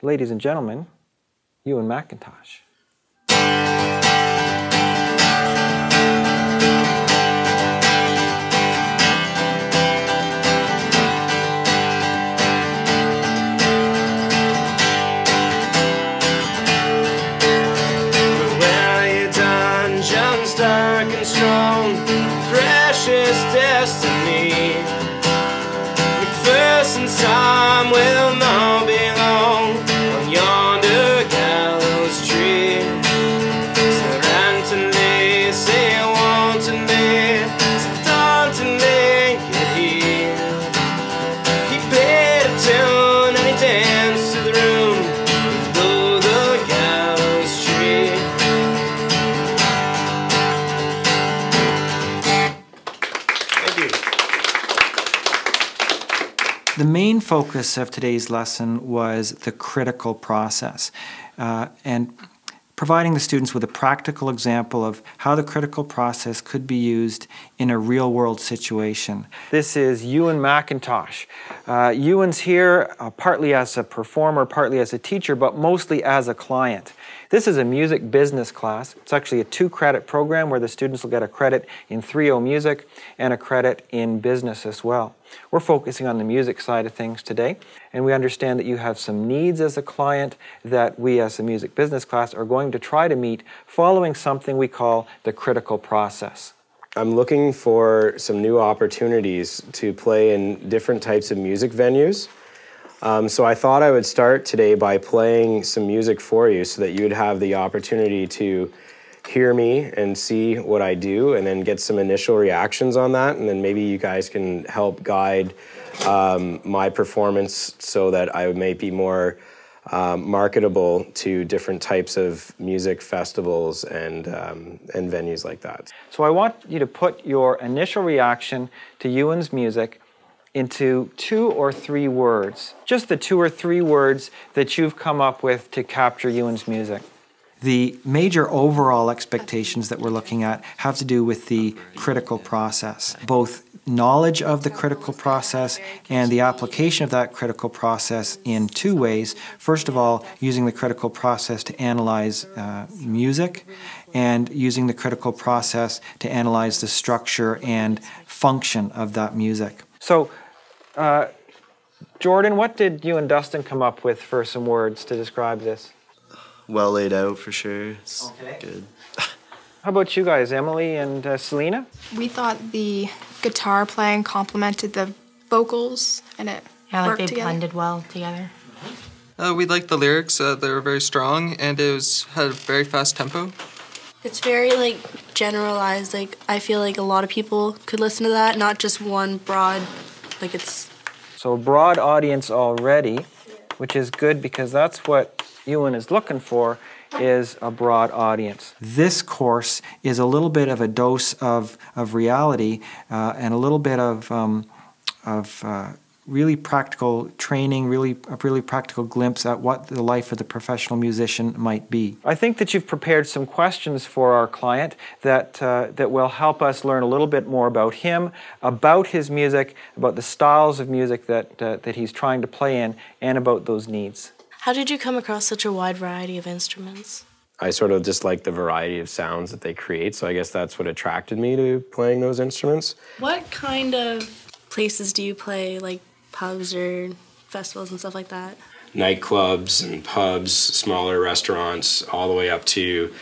Ladies and gentlemen, Ewan McIntosh. Dark and strong, precious destiny. McPherson's time will now belong on yonder gallows tree. So randomly, say wantonly, so dauntingly, yet he played a tune and he danced to the room below the gallows tree. The main focus of today's lesson was the critical process and providing the students with a practical example of how the critical process could be used in a real-world situation. This is Ewan McIntosh. Ewan's here partly as a performer, partly as a teacher, but mostly as a client. This is a music business class. It's actually a 2-credit program where the students will get a credit in 3O music and a credit in business as well. We're focusing on the music side of things today, and we understand that you have some needs as a client that we as a music business class are going to try to meet following something we call the critical process. I'm looking for some new opportunities to play in different types of music venues. So I thought I would start today by playing some music for you so that you'd have the opportunity to hear me and see what I do and then get some initial reactions on that, and then maybe you guys can help guide my performance so that I may be more marketable to different types of music festivals and venues like that. So I want you to put your initial reaction to Ewan's music into 2 or 3 words. Just the 2 or 3 words that you've come up with to capture Ewan's music. The major overall expectations that we're looking at have to do with the critical process. Both knowledge of the critical process and the application of that critical process in 2 ways. First of all, using the critical process to analyze music, and using the critical process to analyze the structure and function of that music. So, Jordan, what did you and Dustin come up with for some words to describe this? Well laid out for sure. It's good. How about you guys, Emily and Selena? We thought the guitar playing complemented the vocals and it worked they together. blended well together. We liked the lyrics. They were very strong and it had a very fast tempo. It's very generalized. I feel like a lot of people could listen to that, not just one broad. So a broad audience already, which is good because that's what Ewan is looking for, is a broad audience. This course is a little bit of a dose of reality and a little bit of really practical training, a really practical glimpse at what the life of the professional musician might be. I think that you've prepared some questions for our client that will help us learn a little bit more about him, about his music, about the styles of music that he's trying to play in, and about those needs. How did you come across such a wide variety of instruments? I sort of just like the variety of sounds that they create, so I guess that's what attracted me to playing those instruments. What kind of places do you play, like pubs or festivals and stuff like that? Nightclubs and pubs, smaller restaurants, all the way up to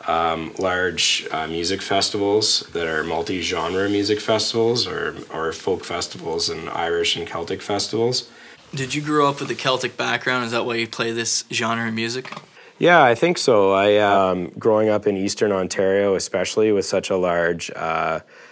large music festivals that are multi-genre music festivals or folk festivals and Irish and Celtic festivals. Did you grow up with a Celtic background? Is that why you play this genre of music? Yeah, I think so. Growing up in Eastern Ontario, especially with such a large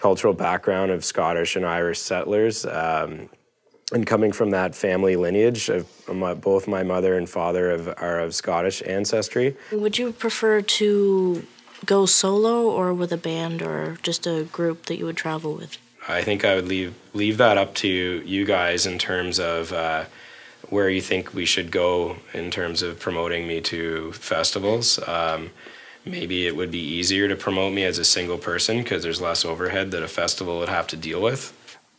cultural background of Scottish and Irish settlers, and coming from that family lineage, both my mother and father are of Scottish ancestry. Would you prefer to go solo or with a band or just a group that you would travel with? I think I would leave that up to you guys in terms of where you think we should go in terms of promoting me to festivals. Maybe it would be easier to promote me as a single person because there's less overhead that a festival would have to deal with.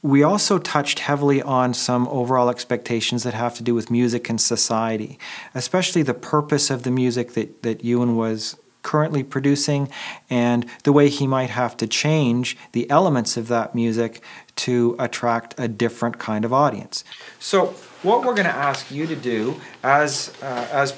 We also touched heavily on some overall expectations that have to do with music and society, especially the purpose of the music that Ewan was currently producing and the way he might have to change the elements of that music to attract a different kind of audience. So what we're going to ask you to do as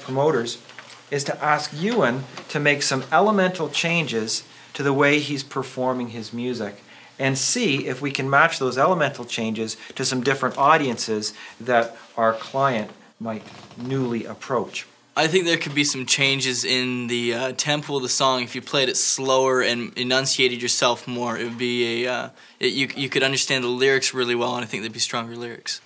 promoters is to ask Ewan to make some elemental changes to the way he's performing his music and see if we can match those elemental changes to some different audiences that our client might newly approach. I think there could be some changes in the tempo of the song. If you played it slower and enunciated yourself more, it would be you could understand the lyrics really well, and I think there'd be stronger lyrics.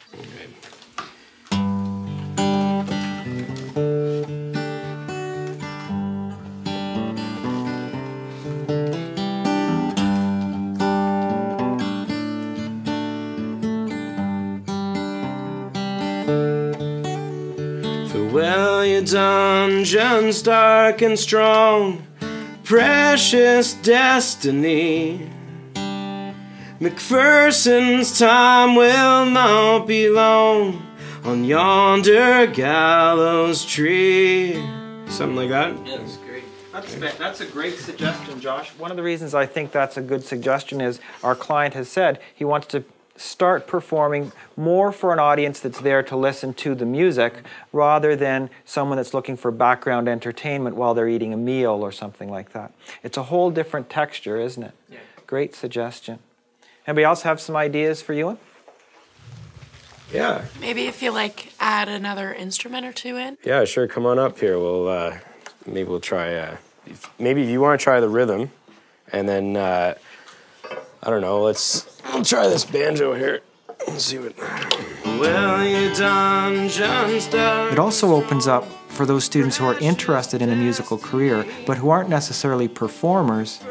Farewell, your dungeons dark and strong, precious destiny. McPherson's time will not be long on yonder gallows tree. Something like that? Yeah, that's great. That's a great suggestion, Josh. One of the reasons I think that's a good suggestion is our client has said he wants to start performing more for an audience that's there to listen to the music rather than someone that's looking for background entertainment while they're eating a meal or something like that. It's a whole different texture, isn't it? Yeah. Great suggestion. Anybody else have some ideas for Ewan? Yeah. Maybe if you like add another instrument or two in. Yeah, sure. Come on up here. We'll maybe we'll try. Maybe if you want to try the rhythm, and then I don't know. I'll try this banjo here. Let's see what. Well, you dungeons done. It also opens up for those students who are interested in a musical career but who aren't necessarily performers.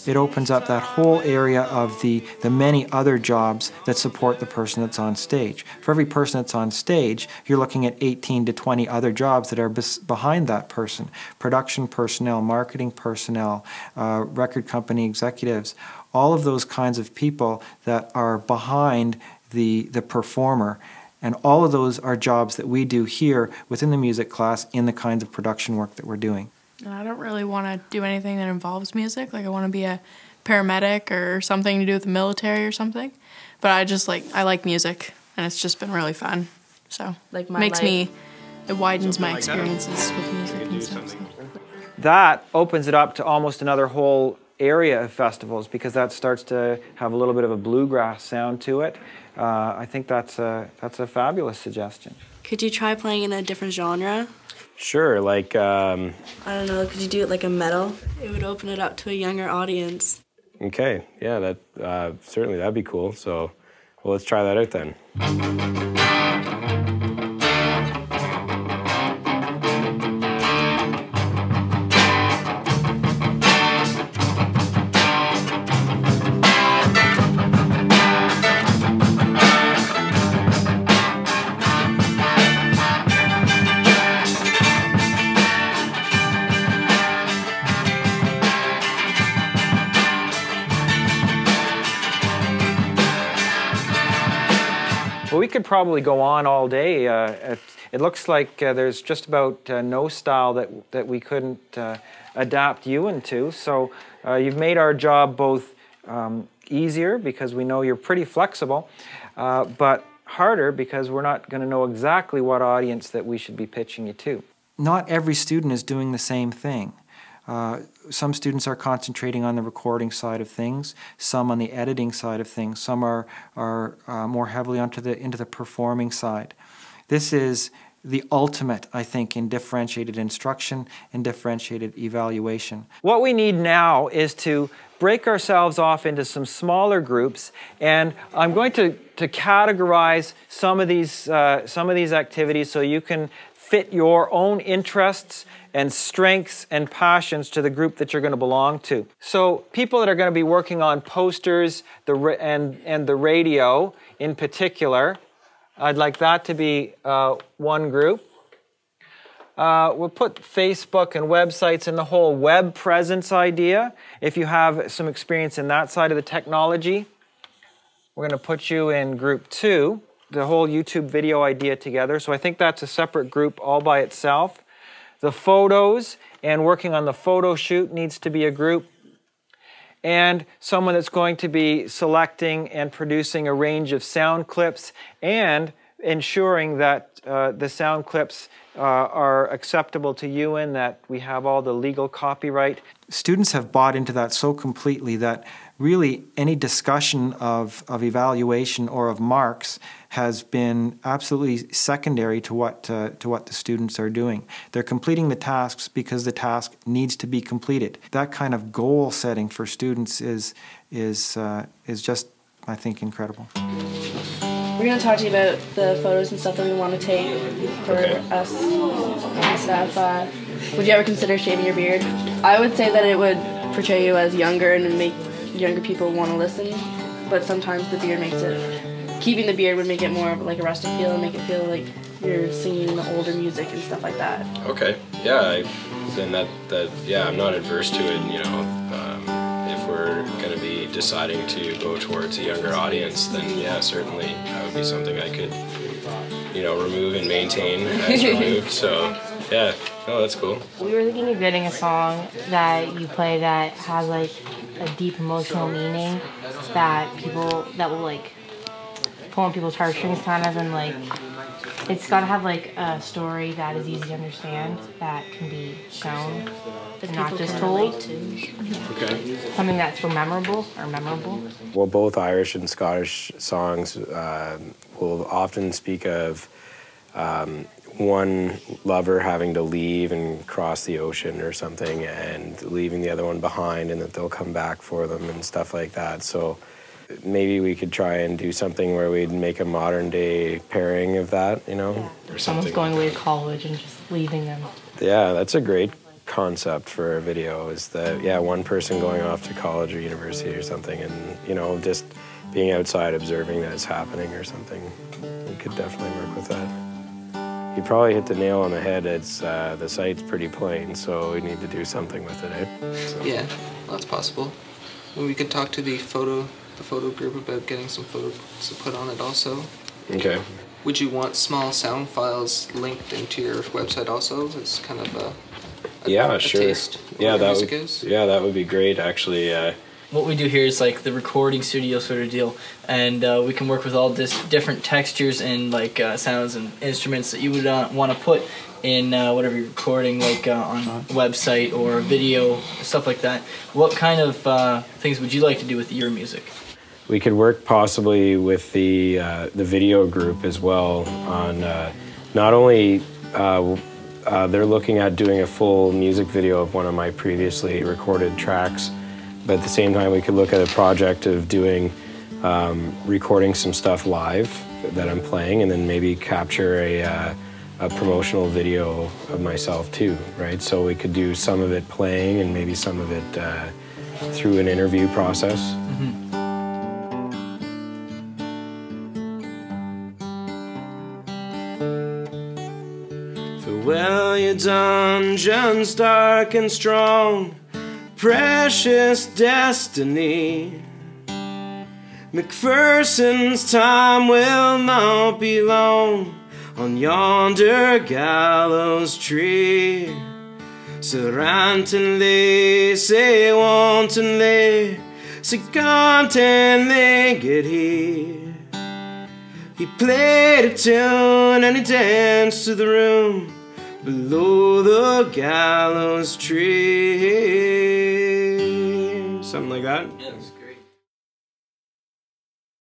It opens up that whole area of the many other jobs that support the person that's on stage. For every person that's on stage, you're looking at 18 to 20 other jobs that are behind that person. Production personnel, marketing personnel, record company executives, all of those kinds of people that are behind the performer. And all of those are jobs that we do here within the music class in the kinds of production work that we're doing. I don't really want to do anything that involves music. Like I want to be a paramedic or something to do with the military or something. But I like music, and it's just been really fun. So Like it widens my experiences with music and stuff. So. That opens it up to almost another whole area of festivals because that starts to have a little bit of a bluegrass sound to it. I think that's a fabulous suggestion. Could you try playing in a different genre? Sure, like I don't know, could you do it like a metal? It would open it up to a younger audience. okay, yeah, that certainly that'd be cool. So, well, let's try that out then. Well, we could probably go on all day. It looks like there's just about no style that we couldn't adapt Ewan to. So you've made our job both easier because we know you're pretty flexible, but harder because we're not going to know exactly what audience that we should be pitching you to. Not every student is doing the same thing. Some students are concentrating on the recording side of things, some on the editing side of things, some are more heavily into the performing side. This is the ultimate, I think, in differentiated instruction and differentiated evaluation. What we need now is to break ourselves off into some smaller groups, and I'm going to categorize some of these activities so you can fit your own interests and strengths and passions to the group that you're going to belong to. So people that are going to be working on posters and the radio in particular, I'd like that to be one group. We'll put Facebook and websites and the whole web presence idea, if you have some experience in that side of the technology. We're going to put you in group 2, the whole YouTube video idea together. So I think that's a separate group all by itself. The photos and working on the photo shoot needs to be a group. And someone that's going to be selecting and producing a range of sound clips and ensuring that the sound clips are acceptable to you and that we have all the legal copyright. Students have bought into that so completely that really any discussion of evaluation or of marks has been absolutely secondary to what the students are doing. They're completing the tasks because the task needs to be completed. That kind of goal setting for students is just, I think, incredible. We're going to talk to you about the photos and stuff that we want to take for us and stuff. Would you ever consider shaving your beard? I would say that it would portray you as younger and make younger people want to listen, but sometimes the beard makes it, keeping the beard would make it more of like a rustic feel and make it feel like you're singing the older music and stuff like that. Okay, yeah, yeah, I'm not adverse to it, you know. If we're going to be deciding to go towards a younger audience, then yeah, certainly that would be something I could, you know, remove and maintain as removed. So yeah, no, that's cool. We were thinking of getting a song that you play that has like a deep emotional meaning that will like pull on people's heartstrings kind of, and like it's got to have like a story that is easy to understand, that can be shown and not just told. Okay. Something that's memorable. Well, both Irish and Scottish songs will often speak of one lover having to leave and cross the ocean or something and leaving the other one behind, and that they'll come back for them and stuff like that. So maybe we could try and do something where we'd make a modern day pairing of that, you know? Yeah. Or someone's going away to college and just leaving them. Yeah, that's a great concept for a video, is that, yeah, one person going off to college or university or something and, you know, just being outside observing that it's happening or something. We could definitely work with that. You probably hit the nail on the head. It's the site's pretty plain, so we need to do something with it, eh? So. Yeah, well, that's possible. Well, we could talk to the photo group about getting some photos to put on it also. Okay. Would you want small sound files linked into your website also? It's kind of a sure. taste of yeah, what that music would, is. Yeah, that would be great, actually. What we do here is like the recording studio sort of deal, and we can work with all this different textures and like sounds and instruments that you would want to put in whatever you're recording, like on a website or a video, stuff like that. What kind of things would you like to do with your music? We could work possibly with the video group as well on not only they're looking at doing a full music video of one of my previously recorded tracks, but at the same time we could look at a project of doing recording some stuff live that I'm playing, and then maybe capture a promotional video of myself too, right? So we could do some of it playing and maybe some of it through an interview process. Mm-hmm. Farewell, your dungeons dark and strong, precious destiny. McPherson's time will not be long on yonder gallows tree. So rantonly, say wantonly, say contenly get here. He played a tune and he danced to the room below the gallows tree. Something like that? Yeah, that's good.